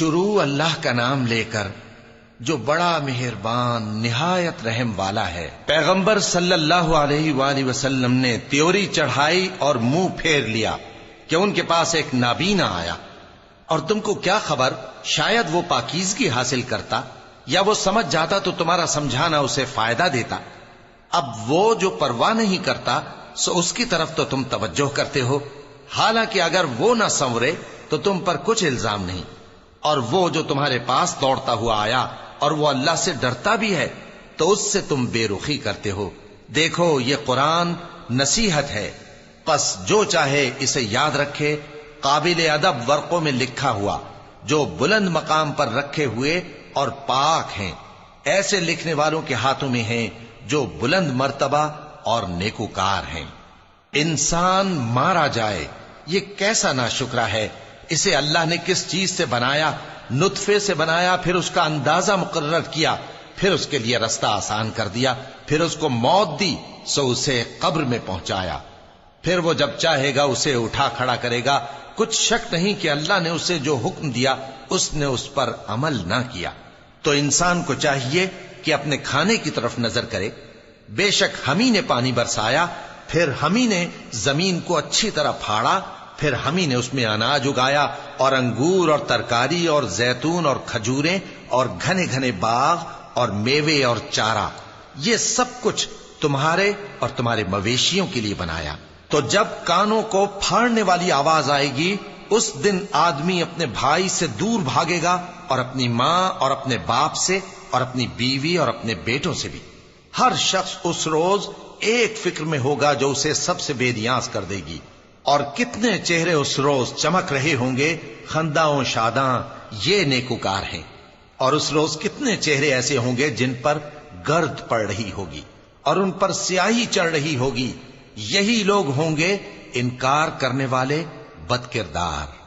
شروع اللہ کا نام لے کر جو بڑا مہربان نہایت رحم والا ہے۔ پیغمبر صلی اللہ علیہ وآلہ وسلم نے تیوری چڑھائی اور منہ پھیر لیا کہ ان کے پاس ایک نابینا آیا، اور تم کو کیا خبر، شاید وہ پاکیزگی حاصل کرتا یا وہ سمجھ جاتا تو تمہارا سمجھانا اسے فائدہ دیتا۔ اب وہ جو پرواہ نہیں کرتا سو اس کی طرف تو تم توجہ کرتے ہو، حالانکہ اگر وہ نہ سنورے تو تم پر کچھ الزام نہیں۔ اور وہ جو تمہارے پاس دوڑتا ہوا آیا اور وہ اللہ سے ڈرتا بھی ہے تو اس سے تم بے رخی کرتے ہو۔ دیکھو یہ قرآن نصیحت ہے، پس جو چاہے اسے یاد رکھے، قابل ادب ورقوں میں لکھا ہوا، جو بلند مقام پر رکھے ہوئے اور پاک ہیں، ایسے لکھنے والوں کے ہاتھوں میں ہیں جو بلند مرتبہ اور نیکوکار ہیں۔ انسان مارا جائے، یہ کیسا ناشکرا ہے، اسے اللہ نے کس چیز سے بنایا؟ نطفے سے بنایا، پھر اس کا اندازہ مقرر کیا، پھر اس کے لیے رستہ آسان کر دیا، پھر اس کو موت دی سو اسے قبر میں پہنچایا، پھر وہ جب چاہے گا اسے اٹھا کھڑا کرے گا۔ کچھ شک نہیں کہ اللہ نے اسے جو حکم دیا اس نے اس پر عمل نہ کیا۔ تو انسان کو چاہیے کہ اپنے کھانے کی طرف نظر کرے۔ بے شک ہم ہی نے پانی برسایا، پھر ہم ہی نے زمین کو اچھی طرح پھاڑا، پھر ہم ہی نے اس میں اناج اگایا اور انگور اور ترکاری اور زیتون اور کھجوریں اور گھنے گھنے باغ اور میوے اور چارہ، یہ سب کچھ تمہارے اور تمہارے مویشیوں کے لیے بنایا۔ تو جب کانوں کو پھاڑنے والی آواز آئے گی اس دن آدمی اپنے بھائی سے دور بھاگے گا، اور اپنی ماں اور اپنے باپ سے اور اپنی بیوی اور اپنے بیٹوں سے بھی۔ ہر شخص اس روز ایک فکر میں ہوگا جو اسے سب سے بے نیاز کر دے گی۔ اور کتنے چہرے اس روز چمک رہے ہوں گے، خنداں و شاداں، یہ نیکوکار ہیں۔ اور اس روز کتنے چہرے ایسے ہوں گے جن پر گرد پڑ رہی ہوگی اور ان پر سیاہی چڑھ رہی ہوگی، یہی لوگ ہوں گے انکار کرنے والے بد کردار۔